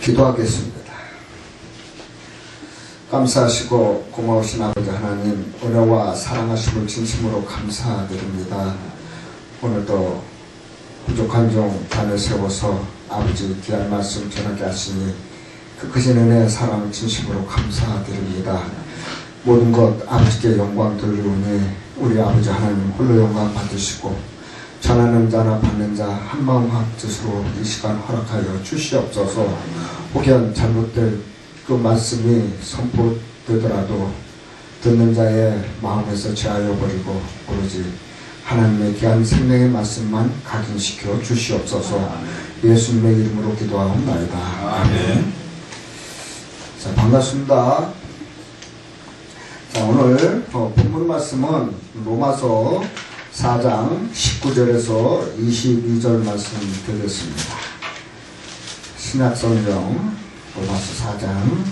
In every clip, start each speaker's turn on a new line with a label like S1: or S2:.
S1: 기도하겠습니다. 감사하시고 고마우신 아버지 하나님, 은혜와 사랑하심을 진심으로 감사드립니다. 오늘도 부족한 종 단을 세워서 아버지 귀한 말씀 전하게 하시니 그 크신 은혜 사랑 진심으로 감사드립니다. 모든 것 아버지께 영광 돌리오니 우리 아버지 하나님 홀로 영광 받으시고 전하는 자나 받는 자 한마음 한뜻으로 이 시간 허락하여 주시옵소서. 혹여 잘못될 그 말씀이 선포되더라도 듣는 자의 마음에서 제하여 버리고 오로지 하나님의 귀한 생명의 말씀만 각인시켜 주시옵소서. 예수님의 이름으로 기도하옵나이다. 아멘. 자, 반갑습니다. 자, 오늘 본문 말씀은 로마서 4장 19절에서 22절 말씀 드렸습니다. 신약성경 로마서 4장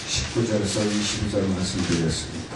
S1: 19절에서 22절 말씀 드렸습니다.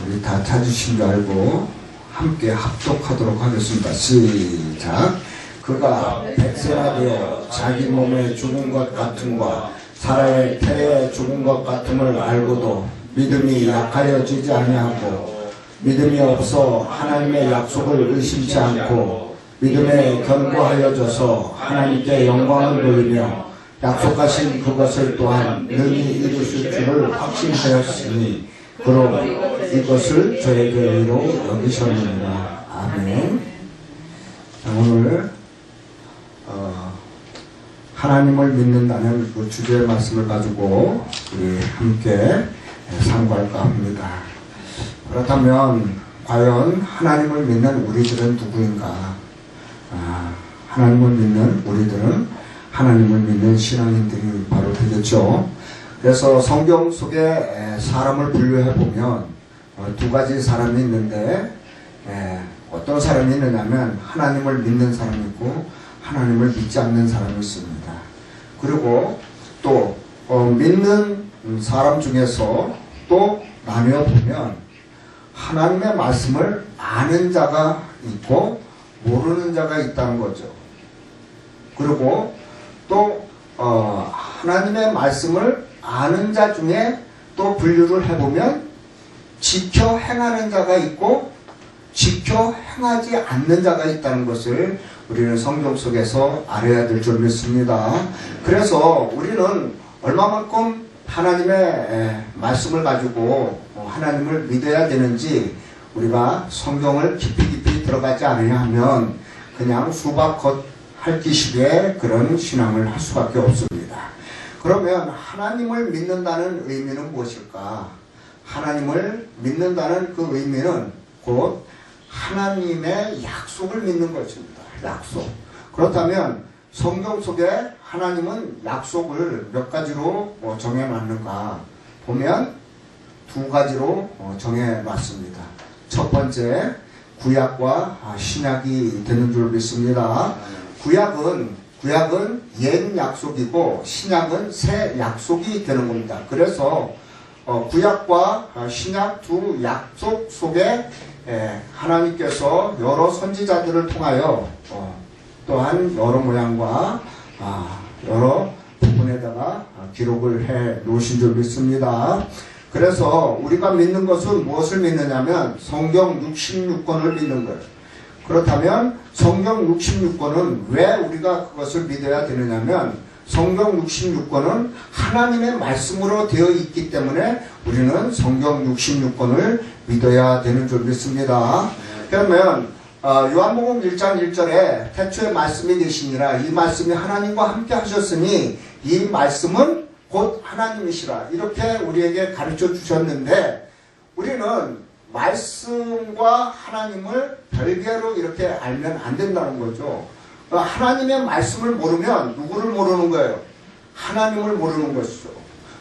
S1: 우리 다 찾으신 줄 알고 함께 합독하도록 하겠습니다. 시작. 그가 백세나 되어 자기 몸에 죽은 것 같음과 사라의 태에 죽은 것 같음을 알고도 믿음이 약하여지지 아니하고 믿음이 없어 하나님의 약속을 의심치 않고 믿음에 견고하여져서 하나님께 영광을 돌리며 약속하신 그것을 또한 능히 이루실 줄을 확신하였으니 그로 이것을 저에게 의로 여기셨느니라. 아멘. 자, 오늘 하나님을 믿는다는 그 주제의 말씀을 가지고 우리 함께 상고할까 합니다. 그렇다면 과연 하나님을 믿는 우리들은 누구인가? 하나님을 믿는 우리들은 하나님을 믿는 신앙인들이 바로 되겠죠. 그래서 성경 속에 사람을 분류해 보면 두 가지 사람이 있는데 어떤 사람이 있느냐면 하나님을 믿는 사람이 있고 하나님을 믿지 않는 사람이 있습니다. 그리고 또 믿는 사람 중에서 또 나누어 보면 하나님의 말씀을 아는 자가 있고 모르는 자가 있다는 거죠. 그리고 또 하나님의 말씀을 아는 자 중에 또 분류를 해보면 지켜 행하는 자가 있고 지켜 행하지 않는 자가 있다는 것을 우리는 성경 속에서 알아야 될 줄 믿습니다. 그래서 우리는 얼마만큼 하나님의 말씀을 가지고 하나님을 믿어야 되는지 우리가 성경을 깊이 들어가지 않으려 하면 그냥 수박 겉핥기식의 그런 신앙을 할 수밖에 없습니다. 그러면 하나님을 믿는다는 의미는 무엇일까? 하나님을 믿는다는 그 의미는 곧 하나님의 약속을 믿는 것입니다. 약속. 그렇다면 성경 속에 하나님은 약속을 몇 가지로 정해놨는가 보면 두 가지로 정해놨습니다. 첫 번째, 구약과 신약이 되는 줄 믿습니다. 구약은 옛 약속이고 신약은 새 약속이 되는 겁니다. 그래서 구약과 신약 두 약속 속에 하나님께서 여러 선지자들을 통하여 또한 여러 모양과 여러 부분에다가 기록을 해 놓으신 줄 믿습니다. 그래서 우리가 믿는 것은 무엇을 믿느냐면 성경 66권을 믿는 거예요. 그렇다면 성경 66권은 왜 우리가 그것을 믿어야 되느냐면 성경 66권은 하나님의 말씀으로 되어 있기 때문에 우리는 성경 66권을 믿어야 되는 줄 믿습니다. 그러면 요한복음 1장 1절에 태초에 말씀이 계시니라 이 말씀이 하나님과 함께 하셨으니 이 말씀은 곧 하나님이시라 이렇게 우리에게 가르쳐 주셨는데 우리는 말씀과 하나님을 별개로 이렇게 알면 안 된다는 거죠. 하나님의 말씀을 모르면 누구를 모르는 거예요? 하나님을 모르는 것이죠.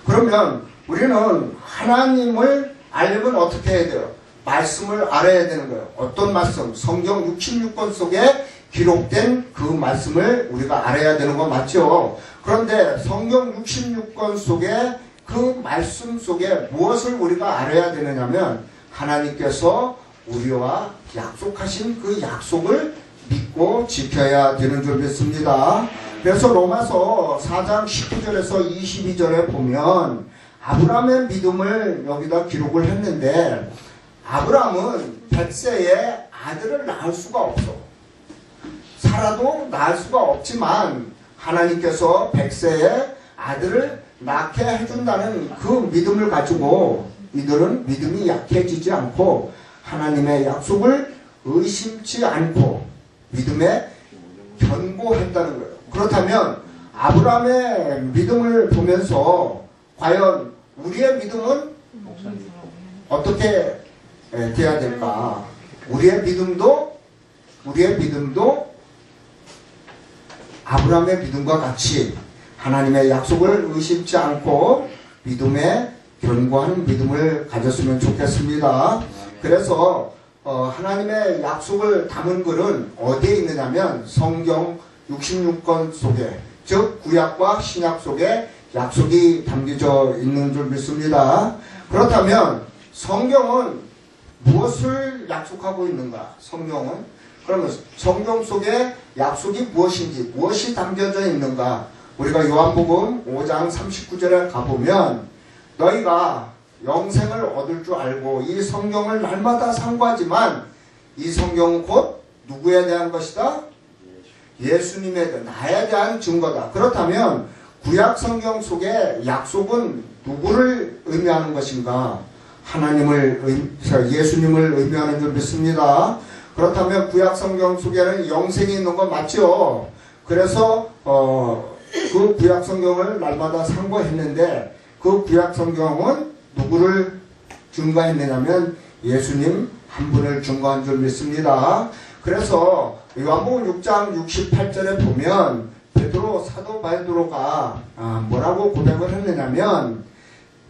S1: 그러면 우리는 하나님을 알려면 어떻게 해야 돼요? 말씀을 알아야 되는 거예요. 어떤 말씀? 성경 66권 속에 기록된 그 말씀을 우리가 알아야 되는 거 맞죠? 그런데 성경 66권 속에 그 말씀 속에 무엇을 우리가 알아야 되느냐면 하나님께서 우리와 약속하신 그 약속을 믿고 지켜야 되는 줄 믿습니다. 그래서 로마서 4장 19절에서 22절에 보면 아브라함의 믿음을 여기다 기록을 했는데, 아브라함은 100세에 아들을 낳을 수가 없어. 살아도 낳을 수가 없지만 하나님께서 100세에 아들을 낳게 해준다는 그 믿음을 가지고 이들은 믿음이 약해지지 않고 하나님의 약속을 의심치 않고 믿음에 견고했다는 거예요. 그렇다면 아브라함의 믿음을 보면서 과연 우리의 믿음은 어떻게 돼야 될까? 우리의 믿음도 아브라함의 믿음과 같이 하나님의 약속을 의심치 않고 믿음에 견고한 믿음을 가졌으면 좋겠습니다. 그래서 하나님의 약속을 담은 글은 어디에 있느냐면 성경 66권 속에, 즉 구약과 신약 속에 약속이 담겨져 있는 줄 믿습니다. 그렇다면 성경은 무엇을 약속하고 있는가? 그러면 성경 속에 약속이 무엇인지, 무엇이 담겨져 있는가? 우리가 요한복음 5장 39절에 가보면 너희가 영생을 얻을 줄 알고 이 성경을 날마다 상고하지만 이 성경은 곧 누구에 대한 것이다? 예수님에 대한, 나에 대한 증거다. 그렇다면 구약 성경 속에 약속은 누구를 의미하는 것인가? 예수님을 의미하는 줄 믿습니다. 그렇다면 구약 성경 속에는 영생이 있는 건 맞죠? 그래서 그 구약 성경을 날마다 상고했는데 그 구약 성경은 누구를 증거했느냐면 예수님 한 분을 증거한 줄 믿습니다. 그래서 요한복음 6장 68절에 보면 베드로, 사도 베드로가 뭐라고 고백을 했느냐면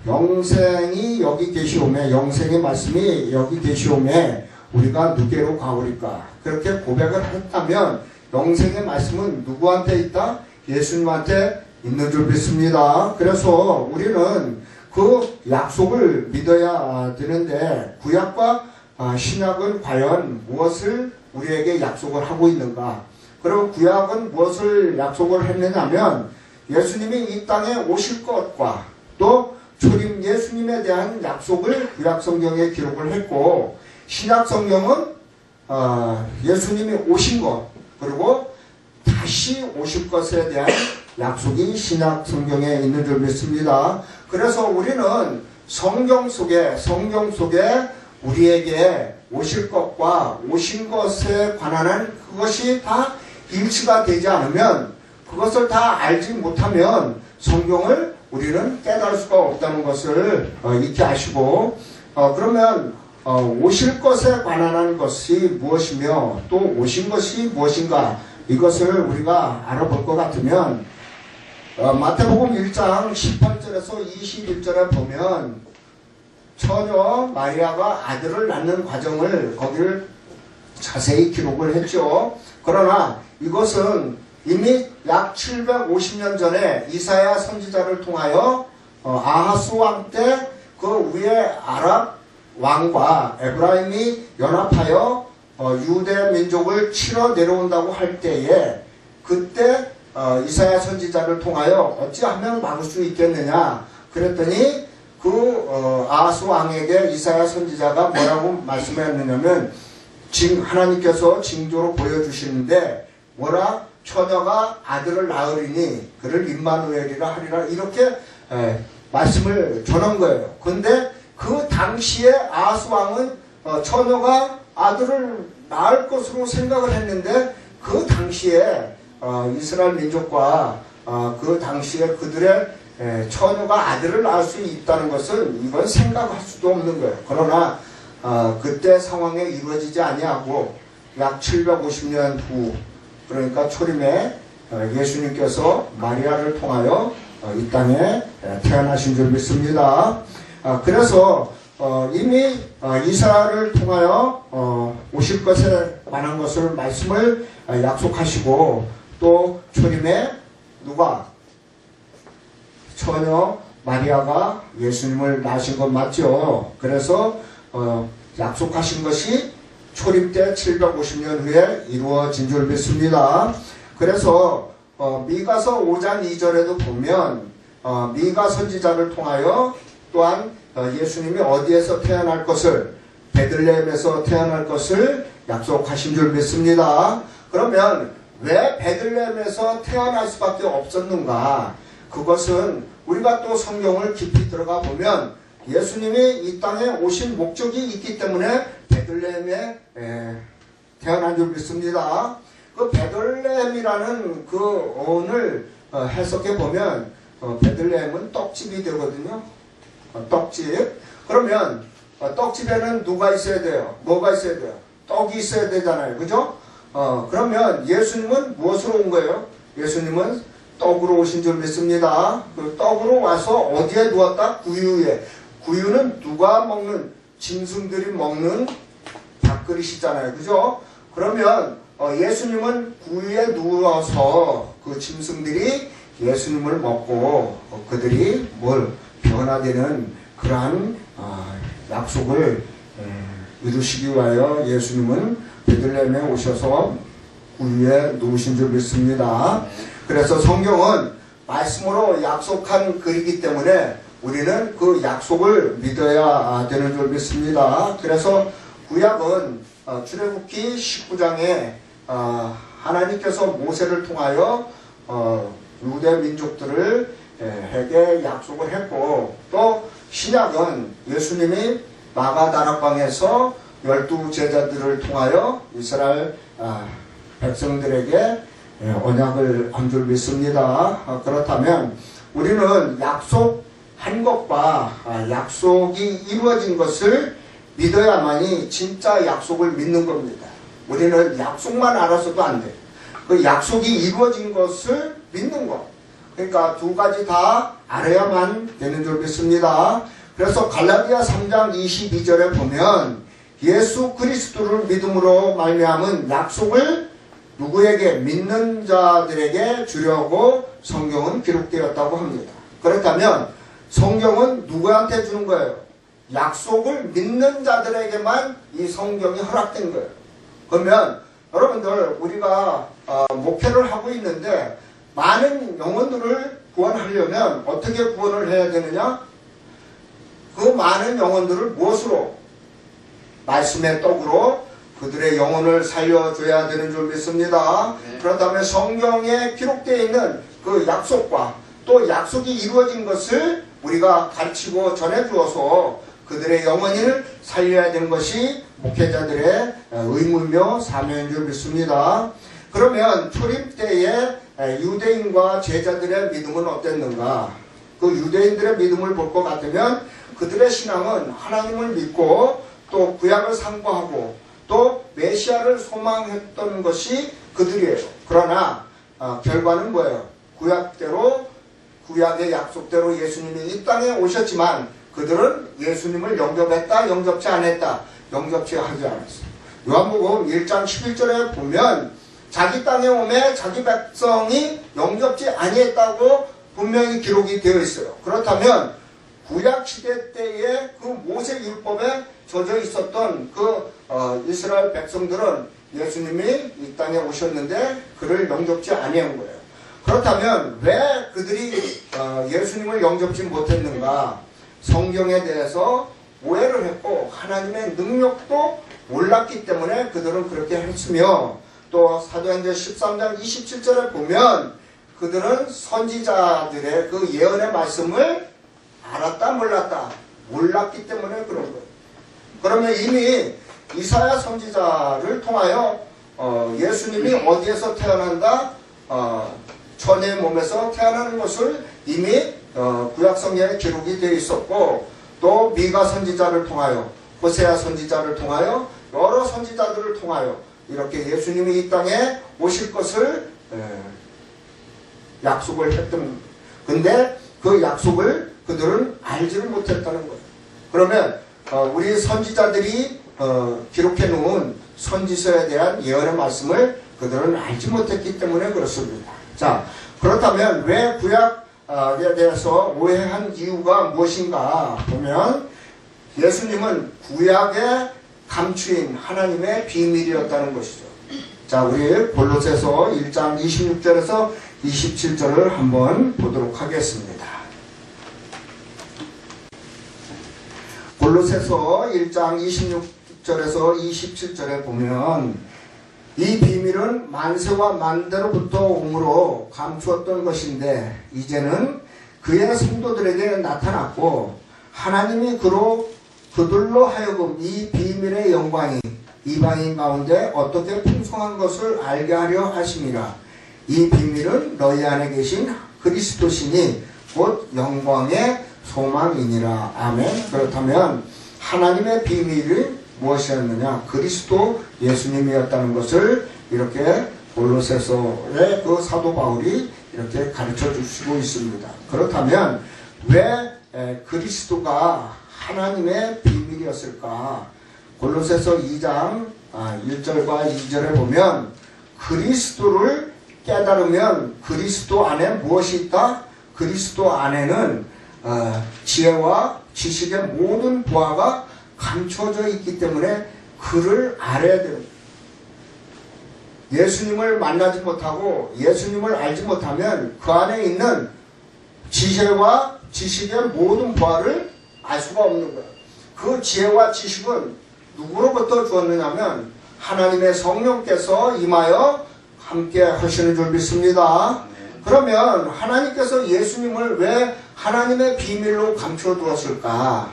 S1: 영생이 여기 계시오매, 영생의 말씀이 여기 계시오매 우리가 누구로 가오리까? 그렇게 고백을 했다면 영생의 말씀은 누구한테 있다? 예수님한테 있는 줄 믿습니다. 그래서 우리는 그 약속을 믿어야 되는데 구약과 신약은 과연 무엇을 우리에게 약속을 하고 있는가? 그리고 구약은 무엇을 약속을 했느냐면 예수님이 이 땅에 오실 것과 또 초림 예수님에 대한 약속을 구약 성경에 기록을 했고, 신약 성경은 예수님이 오신 것 그리고 다시 오실 것에 대한 약속이 신약 성경에 있는 줄 믿습니다. 그래서 우리는 성경 속에 우리에게 오실 것과 오신 것에 관한 그것이 다 일치가 되지 않으면, 그것을 다 알지 못하면 성경을 우리는 깨달을 수가 없다는 것을 익히 아시고, 그러면 오실 것에 관한 것이 무엇이며 또 오신 것이 무엇인가, 이것을 우리가 알아볼 것 같으면 마태복음 1장 18절에서 21절에 보면 처녀 마리아가 아들을 낳는 과정을 거기를 자세히 기록을 했죠. 그러나 이것은 이미 약 750년 전에 이사야 선지자를 통하여 아하스 왕 때 그 위에 아랍 왕과 에브라임이 연합하여 유대 민족을 치러 내려온다고 할 때에, 그때 이사야 선지자를 통하여 어찌하면 막을 수 있겠느냐 그랬더니 그 아하스 왕에게 이사야 선지자가 뭐라고 말씀했느냐면, 하나님께서 징조로 보여주시는데 뭐라? 처녀가 아들을 낳으리니 그를 임마누엘이라 하리라, 이렇게 말씀을 전한 거예요. 근데 그 당시에 아하스 왕은 처녀가 아들을 낳을 것으로 생각을 했는데, 그 당시에 이스라엘 민족과 그 당시에 그들의 처녀가 아들을 낳을 수 있다는 것은 이건 생각할 수도 없는 거예요. 그러나 그때 상황에 이루어지지 아니하고 약 750년 후, 그러니까 초림에 예수님께서 마리아를 통하여 이 땅에 태어나신 줄 믿습니다. 그래서 이미 이사야를 통하여 오실 것에 관한 것을 말씀을 약속하시고, 또 초림에 누가? 처녀 마리아가 예수님을 낳으신 것 맞죠? 그래서 약속하신 것이 초림 때 750년 후에 이루어진 줄 믿습니다. 그래서 미가서 5장 2절에도 보면 미가 선지자를 통하여 또한 예수님이 어디에서 태어날 것을, 베들레헴에서 태어날 것을 약속하신 줄 믿습니다. 그러면 왜 베들레헴에서 태어날 수밖에 없었는가? 그것은 우리가 또 성경을 깊이 들어가 보면 예수님이 이 땅에 오신 목적이 있기 때문에 베들레헴에 태어난 줄 믿습니다. 그 베들레헴이라는 그 어원을 해석해 보면 베들레헴은 떡집이 되거든요. 떡집. 그러면 떡집에는 누가 있어야 돼요? 뭐가 있어야 돼요? 떡이 있어야 되잖아요. 그죠? 그러면 예수님은 무엇으로 온 거예요? 예수님은 떡으로 오신 줄 믿습니다. 그 떡으로 와서 어디에 누웠다? 구유에. 구유는 누가 먹는, 짐승들이 먹는 밥그릇이잖아요. 그죠? 그러면 예수님은 구유에 누워서 그 짐승들이 예수님을 먹고 그들이 변화되는 그러한 약속을 이루시기 위하여 예수님은 베들레헴에 오셔서 구유에 누우신 줄 믿습니다. 그래서 성경은 말씀으로 약속한 글이기 때문에 우리는 그 약속을 믿어야 되는 줄 믿습니다. 그래서 구약은 출애굽기 19장에 하나님께서 모세를 통하여 유대 민족들을 에게 약속을 했고, 또 신약은 예수님이 마가다락방에서 12 제자들을 통하여 이스라엘 백성들에게 언약을 한 줄 믿습니다. 그렇다면 우리는 약속한 것과 약속이 이루어진 것을 믿어야만이 진짜 약속을 믿는 겁니다. 우리는 약속만 알아서도 안 돼요. 그 약속이 이루어진 것을 믿는 것. 그러니까 두 가지 다 알아야만 되는 줄 믿습니다. 그래서 갈라디아 3장 22절에 보면 예수 그리스도를 믿음으로 말미암은 약속을 누구에게? 믿는 자들에게 주려고 성경은 기록되었다고 합니다. 그렇다면 성경은 누구한테 주는 거예요? 약속을 믿는 자들에게만 이 성경이 허락된 거예요. 그러면 여러분들, 우리가 목회를 하고 있는데 많은 영혼들을 구원하려면 어떻게 구원을 해야 되느냐? 그 많은 영혼들을 무엇으로? 말씀의 떡으로 그들의 영혼을 살려줘야 되는 줄 믿습니다. 그렇다면 성경에 기록되어 있는 그 약속과 또 약속이 이루어진 것을 우리가 가르치고 전해주어서 그들의 영혼을 살려야 되는 것이 목회자들의 의무며 사명인 줄 믿습니다. 그러면 초림 때에 유대인과 제자들의 믿음은 어땠는가? 그 유대인들의 믿음을 볼 것 같으면 그들의 신앙은 하나님을 믿고 또 구약을 상고하고 또 메시아를 소망했던 것이 그들이에요. 그러나 결과는 뭐예요? 구약의 약속대로 예수님이 이 땅에 오셨지만 그들은 예수님을 영접했다, 영접치 않았다, 영접치 하지 않았어요. 요한복음 1장 11절에 보면 자기 땅에 오매 자기 백성이 영접지 아니했다고 분명히 기록이 되어 있어요. 그렇다면 구약 시대 때의 그 모세 율법에 젖어 있었던 그 이스라엘 백성들은 예수님이 이 땅에 오셨는데 그를 영접지 아니한 거예요. 그렇다면 왜 그들이 예수님을 영접지 못했는가? 성경에 대해서 오해를 했고 하나님의 능력도 몰랐기 때문에 그들은 그렇게 했으며, 또 사도행전 13장 27절에 보면 그들은 선지자들의 그 예언의 말씀을 알았다 몰랐다? 몰랐기 때문에 그런 거예요. 그러면 이미 이사야 선지자를 통하여 예수님이 어디에서 태어난다? 천의 몸에서 태어나는 것을 이미 구약성경에 기록이 되어 있었고, 또 미가 선지자를 통하여, 호세아 선지자를 통하여, 여러 선지자들을 통하여 이렇게 예수님이 이 땅에 오실 것을 약속을 했던, 근데 그 약속을 그들은 알지를 못했다는 거예요. 그러면 우리 선지자들이 기록해 놓은 선지서에 대한 예언의 말씀을 그들은 알지 못했기 때문에 그렇습니다. 자, 그렇다면 왜 구약에 대해서 오해한 이유가 무엇인가 보면, 예수님은 구약의 감추인 하나님의 비밀이었다는 것이죠. 자, 우리 골로새서 1장 26절에서 27절을 한번 보도록 하겠습니다. 골로새서 1장 26절에서 27절에 보면 이 비밀은 만세와 만대로부터 오므로 감추었던 것인데 이제는 그의 성도들에게 나타났고 하나님이 그들로 하여금 이 비밀의 영광이 이방인 가운데 어떻게 풍성한 것을 알게 하려 하심이라. 이 비밀은 너희 안에 계신 그리스도시니 곧 영광의 소망이니라. 아멘. 그렇다면 하나님의 비밀이 무엇이었느냐? 그리스도 예수님이었다는 것을 이렇게 골로새서의 그 사도 바울이 이렇게 가르쳐 주시고 있습니다. 그렇다면 왜 그리스도가 하나님의 비밀이었을까? 골로새서 2장 1절과 2절에 보면 그리스도를 깨달으면 그리스도 안에 무엇이 있다? 그리스도 안에는 지혜와 지식의 모든 보화가 감춰져 있기 때문에 그를 알아야 됩니다. 예수님을 만나지 못하고 예수님을 알지 못하면 그 안에 있는 지혜와 지식의 모든 보화를 알 수가 없는 거예요. 그 지혜와 지식은 누구로부터 주었느냐면 하나님의 성령께서 임하여 함께 하시는 줄 믿습니다. 그러면 하나님께서 예수님을 왜 하나님의 비밀로 감추어 두었을까?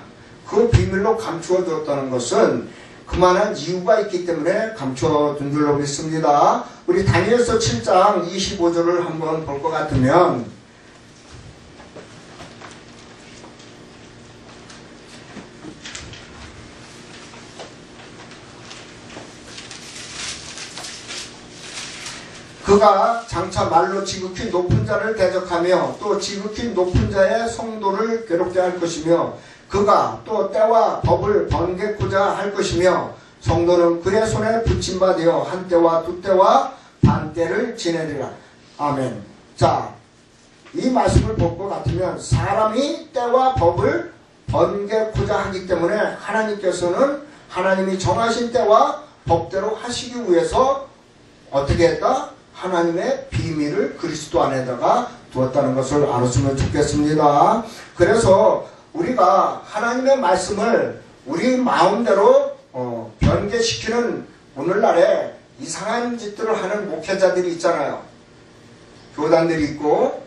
S1: 그 비밀로 감추어 두었다는 것은 그만한 이유가 있기 때문에 감추어 둔 줄로 믿습니다. 우리 다니엘서 7장 25절을 한번 볼 것 같으면 그가 장차 말로 지극히 높은 자를 대적하며 또 지극히 높은 자의 성도를 괴롭게 할 것이며 그가 또 때와 법을 번개코자 할 것이며 성도는 그의 손에 붙임바 되어 한 때와 두 때와 반 때를 지내리라. 아멘. 자, 이 말씀을 볼 것 같으면 사람이 때와 법을 번개코자 하기 때문에 하나님께서는 하나님이 정하신 때와 법대로 하시기 위해서 어떻게 했다? 하나님의 비밀을 그리스도 안에다가 두었다는 것을 알았으면 좋겠습니다. 그래서 우리가 하나님의 말씀을 우리 마음대로 변개시키는 오늘날에 이상한 짓들을 하는 목회자들이 있잖아요. 교단들이 있고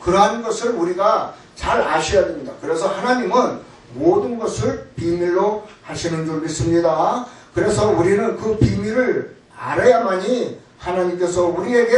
S1: 그러한 것을 우리가 잘 아셔야 됩니다. 그래서 하나님은 모든 것을 비밀로 하시는 줄 믿습니다. 그래서 우리는 그 비밀을 알아야만이 하나님께서 우리에게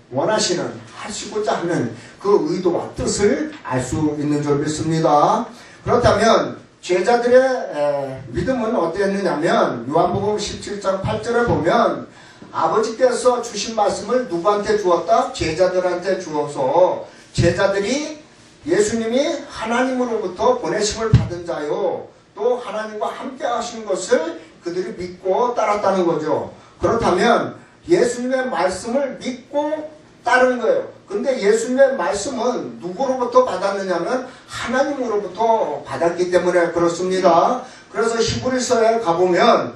S1: 원하시는 하시고자 하는 그 의도와 뜻을 알 수 있는 줄 믿습니다. 그렇다면 제자들의 믿음은 어땠느냐면 요한복음 17장 8절에 보면 아버지께서 주신 말씀을 누구한테 주었다? 제자들한테 주어서 제자들이 예수님이 하나님으로부터 보내심을 받은 자요 또 하나님과 함께 하신 것을 그들이 믿고 따랐다는 거죠. 그렇다면 예수님의 말씀을 믿고 따른 거예요. 근데 예수님의 말씀은 누구로부터 받았느냐면 하나님으로부터 받았기 때문에 그렇습니다. 그래서 히브리서에 가보면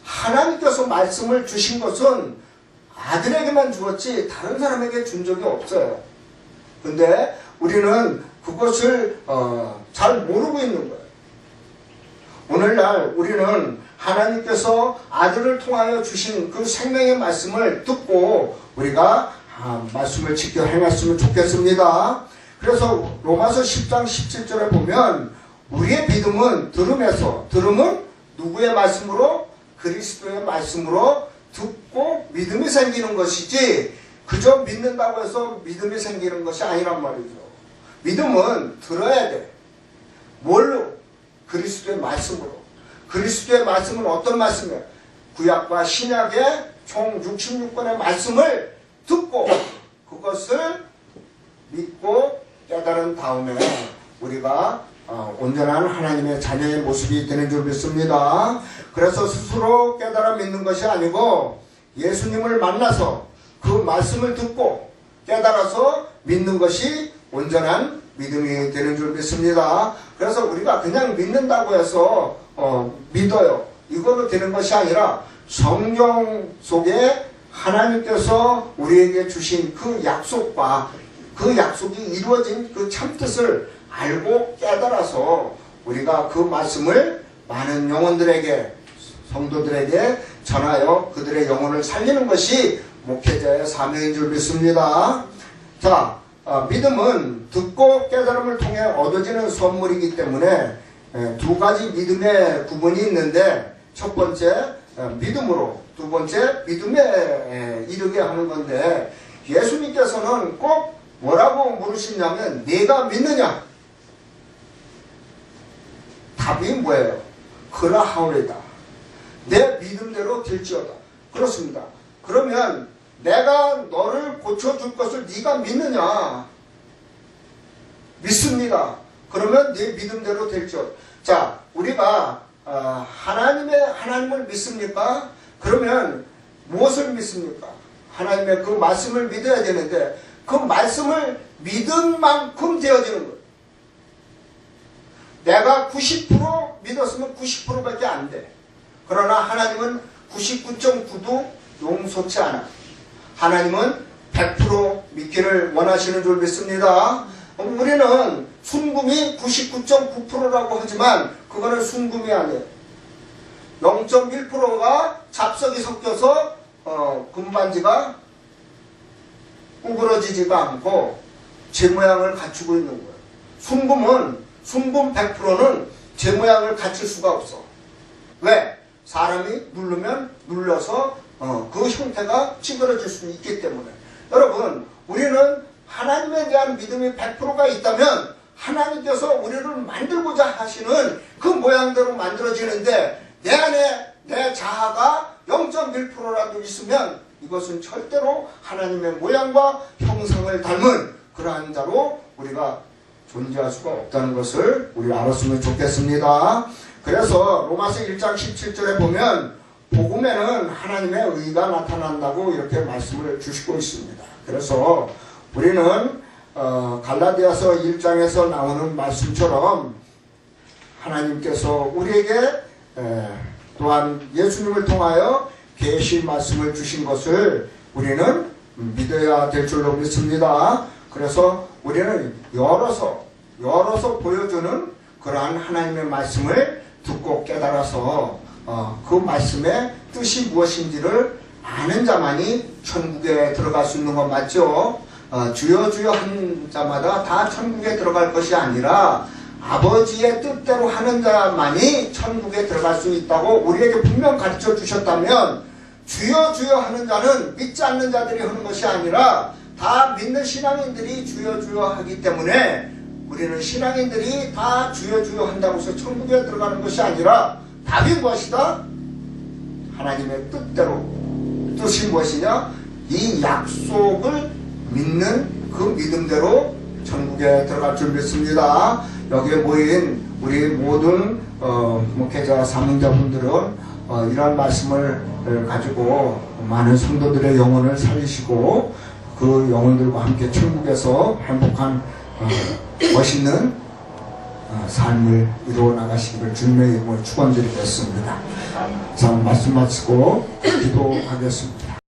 S1: 하나님께서 말씀을 주신 것은 아들에게만 주었지 다른 사람에게 준 적이 없어요. 근데 우리는 그것을 잘 모르고 있는 거예요. 오늘날 우리는 하나님께서 아들을 통하여 주신 그 생명의 말씀을 듣고 우리가 말씀을 지켜 행했으면 좋겠습니다. 그래서 로마서 10장 17절에 보면 우리의 믿음은 들음은 누구의 말씀으로? 그리스도의 말씀으로 듣고 믿음이 생기는 것이지 그저 믿는다고 해서 믿음이 생기는 것이 아니란 말이죠. 믿음은 들어야 돼. 뭘로? 그리스도의 말씀으로. 그리스도의 말씀은 어떤 말씀이에요? 구약과 신약의 총 66권의 말씀을 듣고 그것을 믿고 깨달은 다음에 우리가 온전한 하나님의 자녀의 모습이 되는 줄 믿습니다. 그래서 스스로 깨달아 믿는 것이 아니고 예수님을 만나서 그 말씀을 듣고 깨달아서 믿는 것이 온전한 믿음이 되는 줄 믿습니다. 그래서 우리가 그냥 믿는다고 해서 믿어요. 이걸로 되는 것이 아니라 성경 속에 하나님께서 우리에게 주신 그 약속과 그 약속이 이루어진 그 참뜻을 알고 깨달아서 우리가 그 말씀을 많은 영혼들에게, 성도들에게 전하여 그들의 영혼을 살리는 것이 목회자의 사명인 줄 믿습니다. 자, 믿음은 듣고 깨달음을 통해 얻어지는 선물이기 때문에 두 가지 믿음의 구분이 있는데, 첫 번째 믿음으로, 두 번째 믿음에 이르게 하는 건데, 예수님께서는 꼭 뭐라고 물으시냐면 네가 믿느냐? 답이 뭐예요? 그러하오리다. 내 믿음대로 될지어다. 그렇습니다. 그러면 내가 너를 고쳐줄 것을 네가 믿느냐? 믿습니다. 그러면 네 믿음대로 될지어다. 자, 우리가 하나님을 믿습니까? 그러면 무엇을 믿습니까? 하나님의 그 말씀을 믿어야 되는데 그 말씀을 믿은 만큼 되어지는 거예요. 내가 90% 믿었으면 90%밖에 안 돼. 그러나 하나님은 99.9도 용서치 않아. 하나님은 100% 믿기를 원하시는 줄 믿습니다. 우리는 순금이 99.9%라고 하지만 그거는 순금이 아니에요. 0.1%가 잡석이 섞여서 금반지가 구부러지지가 않고 제 모양을 갖추고 있는 거예요. 순금 100%는 제 모양을 갖출 수가 없어. 왜? 사람이 누르면 눌러서 그 형태가 찌그러질 수 있기 때문에. 여러분, 우리는 하나님에 대한 믿음이 100%가 있다면 하나님께서 우리를 만들고자 하시는 그 모양대로 만들어지는데 내 안에 내 자아가 0.1%라도 있으면 이것은 절대로 하나님의 모양과 형상을 닮은 그러한 자로 우리가 존재할 수가 없다는 것을 우리 알았으면 좋겠습니다. 그래서 로마서 1장 17절에 보면 복음에는 하나님의 의가 나타난다고 이렇게 말씀을 주시고 있습니다. 그래서 우리는 갈라디아서 1장에서 나오는 말씀처럼 하나님께서 우리에게 또한 예수님을 통하여 계시 말씀을 주신 것을 우리는 믿어야 될 줄로 믿습니다. 그래서 우리는 열어서 보여주는 그러한 하나님의 말씀을 듣고 깨달아서 그 말씀의 뜻이 무엇인지를 아는 자만이 천국에 들어갈 수 있는 것 맞죠? 주여 주여 한 자마다 다 천국에 들어갈 것이 아니라 아버지의 뜻대로 하는 자만이 천국에 들어갈 수 있다고 우리에게 분명 가르쳐 주셨다면 주여 주여 하는 자는 믿지 않는 자들이 하는 것이 아니라 다 믿는 신앙인들이 주여 주여 하기 때문에 우리는 신앙인들이 다 주여 주여 한다고 해서 천국에 들어가는 것이 아니라 답이 무엇이다? 하나님의 뜻대로. 뜻이 무엇이냐? 이 약속을 믿는 그 믿음대로 천국에 들어갈 줄 믿습니다. 여기에 모인 우리 모든 목회자 사명자분들은 이런 말씀을 가지고 많은 성도들의 영혼을 살리시고 그 영혼들과 함께 천국에서 행복한 멋있는 삶을 이루어 나가시기를 주님의 이름으로 축원드리겠습니다. 자, 말씀 마치고 기도하겠습니다.